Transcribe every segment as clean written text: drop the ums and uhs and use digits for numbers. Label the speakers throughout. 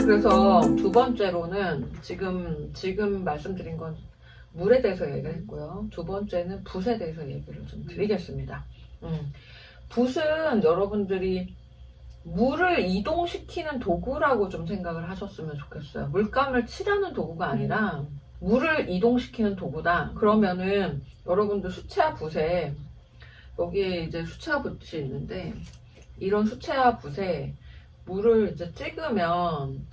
Speaker 1: 그래서 두 번째로는 지금 말씀드린 건 물에 대해서 얘기를 했고요. 두 번째는 붓에 대해서 얘기를 좀 드리겠습니다. 붓은 여러분들이 물을 이동시키는 도구라고 좀 생각을 하셨으면 좋겠어요. 물감을 칠하는 도구가 아니라 물을 이동시키는 도구다. 그러면은 여러분들 수채화 붓에 여기에 이제 수채화 붓이 있는데 이런 수채화 붓에 물을 이제 찍으면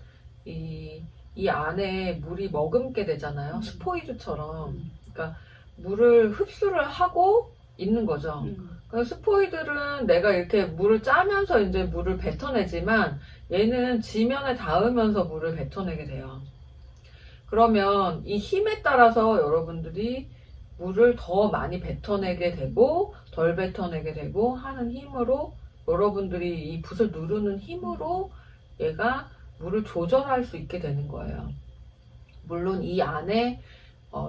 Speaker 1: 이 안에 물이 머금게 되잖아요. 스포이드처럼. 그러니까 물을 흡수를 하고 있는 거죠. 그러니까 스포이드는 내가 이렇게 물을 짜면서 이제 물을 뱉어내지만 얘는 지면에 닿으면서 물을 뱉어내게 돼요. 그러면 이 힘에 따라서 여러분들이 물을 더 많이 뱉어내게 되고 덜 뱉어내게 되고 하는 힘으로 여러분들이 이 붓을 누르는 힘으로 얘가 물을 조절할 수 있게 되는 거예요. 물론 이 안에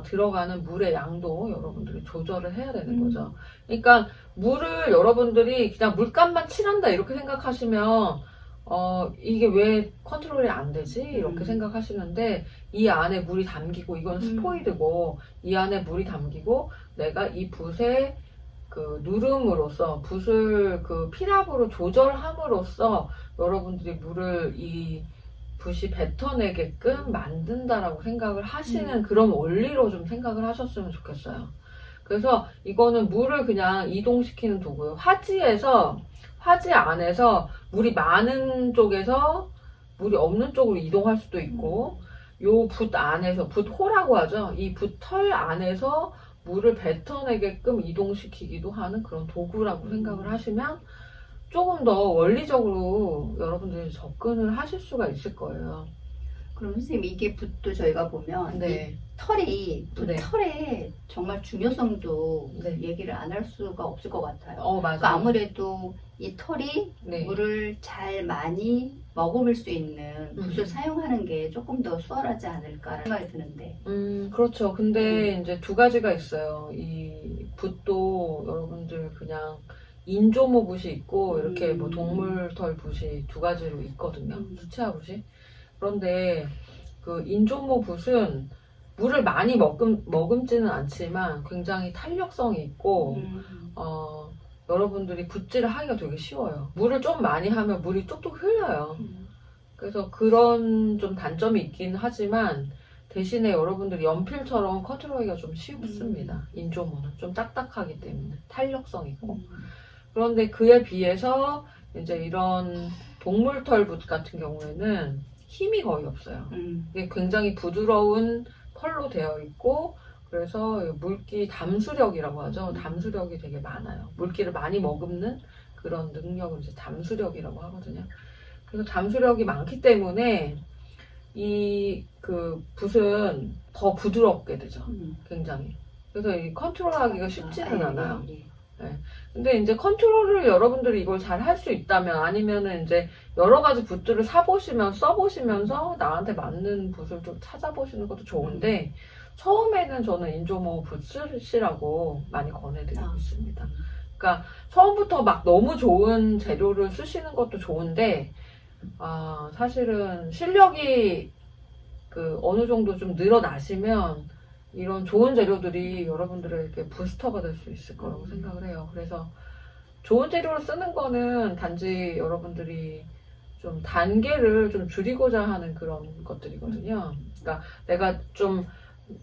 Speaker 1: 들어가는 물의 양도 여러분들이 조절을 해야 되는 거죠. 그러니까 물을 여러분들이 그냥 물감만 칠한다 이렇게 생각하시면 이게 왜 컨트롤이 안 되지? 이렇게 생각하시는데 이 안에 물이 담기고 이건 스포이드고 이 안에 물이 담기고 내가 이 붓에 그 누름으로써 붓을 그 필압으로 조절함으로써 여러분들이 물을 이 붓이 뱉어내게끔 만든다라고 생각을 하시는 그런 원리로 좀 생각을 하셨으면 좋겠어요. 그래서 이거는 물을 그냥 이동시키는 도구예요. 화지 안에서 물이 많은 쪽에서 물이 없는 쪽으로 이동할 수도 있고 요 붓 안에서 붓호라고 하죠. 이 붓털 안에서 물을 뱉어내게끔 이동시키기도 하는 그런 도구라고 생각을 하시면 조금 더 원리적으로 여러분들이 접근을 하실 수가 있을 거예요.
Speaker 2: 그럼 선생님 이게 붓도 저희가 보면
Speaker 1: 네.
Speaker 2: 이 털이
Speaker 1: 네.
Speaker 2: 털의 정말 중요성도
Speaker 1: 네.
Speaker 2: 얘기를 안 할 수가 없을 것 같아요.
Speaker 1: 맞아요.
Speaker 2: 그러니까 아무래도 이 털이
Speaker 1: 네.
Speaker 2: 물을 잘 많이 머금을 수 있는 붓을 사용하는 게 조금 더 수월하지 않을까라는 생각이 드는데.
Speaker 1: 그렇죠. 근데 이제 두 가지가 있어요. 이 붓도 여러분들 그냥 인조모 붓이 있고 이렇게 뭐 동물털 붓이 두 가지로 있거든요. 수채화 붓이. 그런데 그 인조모 붓은 물을 많이 머금지는 않지만 굉장히 탄력성이 있고 여러분들이 붓질을 하기가 되게 쉬워요. 물을 좀 많이 하면 물이 뚝뚝 흘러요. 그래서 그런 좀 단점이 있긴 하지만 대신에 여러분들이 연필처럼 컨트롤하기가 좀 쉽습니다. 인조모는 좀 딱딱하기 때문에 탄력성 있고. 그런데 그에 비해서 이제 이런 동물털 붓 같은 경우에는 힘이 거의 없어요. 이게 굉장히 부드러운 털로 되어 있고 그래서 물기 담수력이라고 하죠. 담수력이 되게 많아요. 물기를 많이 머금는 그런 능력을 이제 담수력이라고 하거든요. 그래서 담수력이 많기 때문에 이 그 붓은 더 부드럽게 되죠. 굉장히. 그래서 이 컨트롤하기가 쉽지는 않아요. 네. 근데 이제 컨트롤을 여러분들이 이걸 잘 할 수 있다면 아니면은 이제 여러 가지 붓들을 써보시면서 나한테 맞는 붓을 좀 찾아보시는 것도 좋은데 처음에는 저는 인조모 붓 쓰시라고 많이 권해드리고 있습니다. 그러니까 처음부터 막 너무 좋은 재료를 쓰시는 것도 좋은데 사실은 실력이 그 어느 정도 좀 늘어나시면 이런 좋은 재료들이 여러분들에게 부스터가 될 수 있을 거라고 생각을 해요. 그래서 좋은 재료를 쓰는 거는 단지 여러분들이 좀 단계를 좀 줄이고자 하는 그런 것들이거든요. 그러니까 내가 좀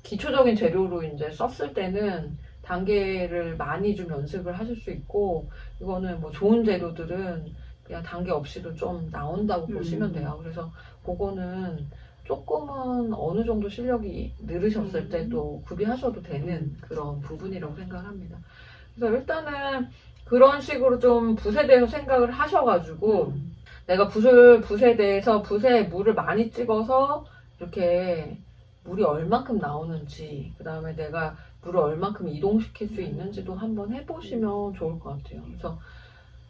Speaker 1: 기초적인 재료로 이제 썼을 때는 단계를 많이 좀 연습을 하실 수 있고 이거는 뭐 좋은 재료들은 그냥 단계 없이도 좀 나온다고 보시면 돼요. 그래서 그거는 조금은 어느 정도 실력이 늘으셨을 때 또 구비하셔도 되는 그런 부분이라고 생각합니다. 그래서 일단은 그런 식으로 좀 붓에 대해서 생각을 하셔가지고 내가 붓에 대해서 붓에 물을 많이 찍어서 이렇게 물이 얼만큼 나오는지 그 다음에 내가 물을 얼만큼 이동시킬 수 있는지도 한번 해보시면 좋을 것 같아요. 그래서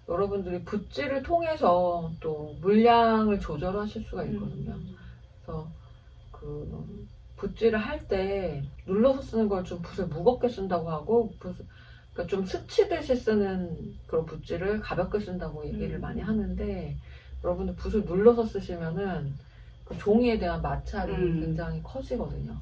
Speaker 1: 여러분들이 붓질을 통해서 또 물량을 조절하실 수가 있거든요. 그래서 그 붓질을 할 때 눌러서 쓰는 걸 좀 붓을 무겁게 쓴다고 하고 그러니까 좀 스치듯이 쓰는 그런 붓질을 가볍게 쓴다고 얘기를 많이 하는데 여러분들 붓을 눌러서 쓰시면은 그 종이에 대한 마찰이
Speaker 2: 음.
Speaker 1: 굉장히 커지거든요.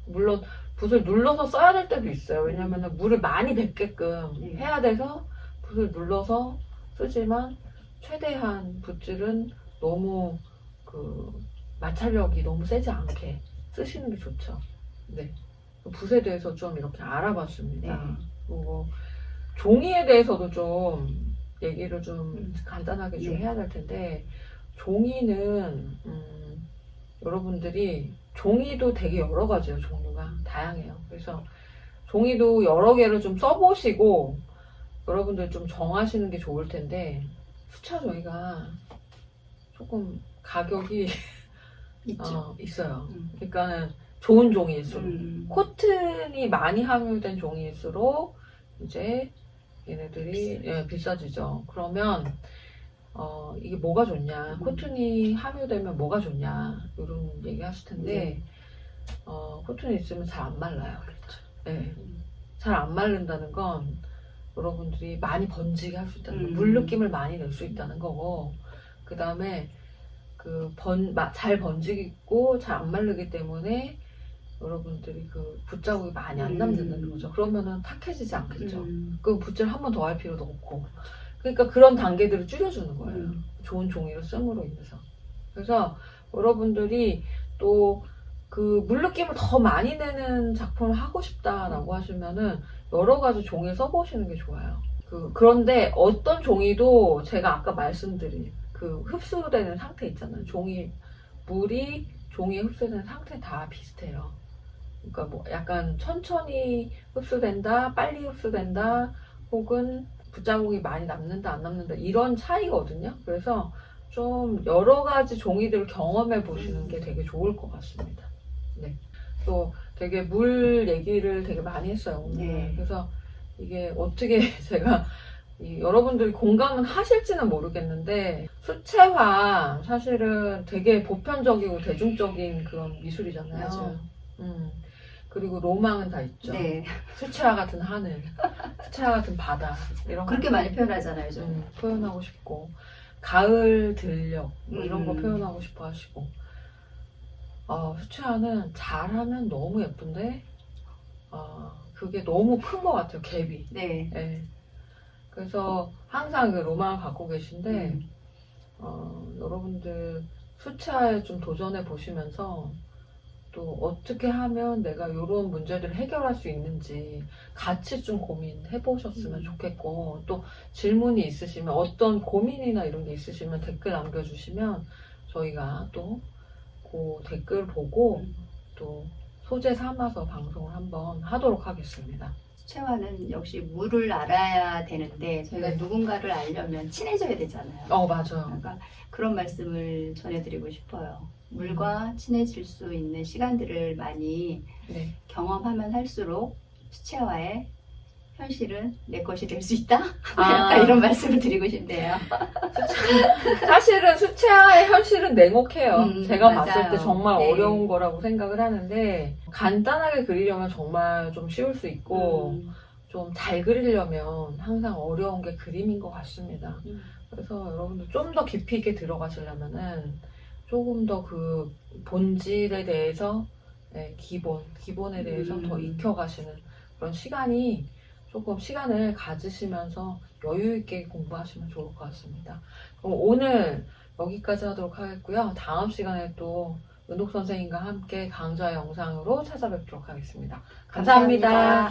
Speaker 1: 물론 붓을 눌러서 써야 될 때도 있어요. 왜냐면 물을 많이 뱉게끔 해야 돼서 붓을 눌러서 쓰지만 최대한 붓질은 너무 그 마찰력이 너무 세지 않게 쓰시는 게 좋죠. 네. 붓에 대해서 좀 이렇게 알아봤습니다.
Speaker 2: 네.
Speaker 1: 그리고 종이에 대해서도 좀 얘기를 좀 간단하게 좀
Speaker 2: 네.
Speaker 1: 해야 될 텐데, 종이는 여러분들이 종이도 되게 여러 가지예요. 종류가 다양해요. 그래서 종이도 여러 개를 좀 써보시고 여러분들 좀 정하시는 게 좋을 텐데, 수차 종이가 조금 가격이
Speaker 2: 있죠.
Speaker 1: 있어요. 그러니까는 좋은 종이일수록
Speaker 2: 음.
Speaker 1: 코튼이 많이 함유된 종이일수록 이제 얘네들이 비싸지죠. 그러면 이게 뭐가 좋냐, 코튼이 함유되면 뭐가 좋냐 이런 얘기 하실 텐데, 코튼이 있으면 잘 안 말라요.
Speaker 2: 그렇죠.
Speaker 1: 네. 잘 안 마른다는 건 여러분들이 많이 번지게 할 수 있다는 거, 물 느낌을 많이 낼 수 있다는 거고, 그 다음에 잘 번지고 잘 안 마르기 때문에 여러분들이 그 붓자국이 많이 안 남는다는 거죠. 그러면은 탁해지지 않겠죠. 그 붓질 한 번 더 할 필요도 없고. 그러니까 그런 단계들을 줄여주는 거예요. 좋은 종이를 씀으로 인해서. 그래서 여러분들이 또 그 물 느낌을 더 많이 내는 작품을 하고 싶다라고 하시면은 여러 가지 종이를 써보시는 게 좋아요. 그런데 어떤 종이도 제가 아까 말씀드린 그 흡수되는 상태 있잖아요. 물이 종이에 흡수되는 상태 다 비슷해요. 그러니까 뭐 약간 천천히 흡수된다, 빨리 흡수된다, 혹은 붓자국이 많이 남는다, 안 남는다, 이런 차이거든요. 그래서 좀 여러 가지 종이들을 경험해 보시는 게 되게 좋을 것 같습니다. 네. 또 되게 물 얘기를 되게 많이 했어요, 오늘.
Speaker 2: 네.
Speaker 1: 그래서 이게 어떻게 제가 여러분들이 공감은 하실지는 모르겠는데, 수채화 사실은 되게 보편적이고 대중적인 그런 미술이잖아요.
Speaker 2: 맞아요.
Speaker 1: 그리고 로망은 다 있죠.
Speaker 2: 네.
Speaker 1: 수채화 같은 하늘, 수채화 같은 바다, 이런 거
Speaker 2: 그렇게 많이 표현하잖아요, 좀.
Speaker 1: 표현하고 싶고, 가을 들녘 뭐 이런 거
Speaker 2: 음.
Speaker 1: 표현하고 싶어 하시고, 수채화는 잘하면 너무 예쁜데 그게 너무 큰 것 같아요, 갭이.
Speaker 2: 네.
Speaker 1: 네. 그래서 항상 그 로망을 갖고 계신데, 여러분들 수채화에 좀 도전해 보시면서 또 어떻게 하면 내가 이런 문제들을 해결할 수 있는지 같이 좀 고민해 보셨으면 좋겠고, 또 질문이 있으시면, 어떤 고민이나 이런 게 있으시면 댓글 남겨주시면 저희가 또 그 댓글 보고 또 소재 삼아서 방송을 한번 하도록 하겠습니다.
Speaker 2: 수채화는 역시 물을 알아야 되는데 저희가
Speaker 1: 네.
Speaker 2: 누군가를 알려면 친해져야 되잖아요.
Speaker 1: 맞아요.
Speaker 2: 그러니까 그런 말씀을 전해드리고 싶어요. 물과 친해질 수 있는 시간들을 많이
Speaker 1: 네.
Speaker 2: 경험하면 할수록 수채화의 현실은 내 것이 될 수 있다? 약간 이런 말씀을 드리고 싶네요.
Speaker 1: 사실은 수채화의 현실은 냉혹해요. 제가
Speaker 2: 맞아요.
Speaker 1: 봤을 때 정말
Speaker 2: 네.
Speaker 1: 어려운 거라고 생각을 하는데, 간단하게 그리려면 정말 좀 쉬울 수 있고, 좀 잘 그리려면 항상 어려운 게 그림인 것 같습니다. 그래서 여러분들 좀 더 깊이 있게 들어가시려면은 조금 더 그 본질에 대해서, 기본에 대해서 더 익혀가시는 그런 시간을 가지시면서 여유 있게 공부하시면 좋을 것 같습니다. 그럼 오늘 여기까지 하도록 하겠고요. 다음 시간에 또 은옥 선생님과 함께 강좌 영상으로 찾아뵙도록 하겠습니다. 감사합니다.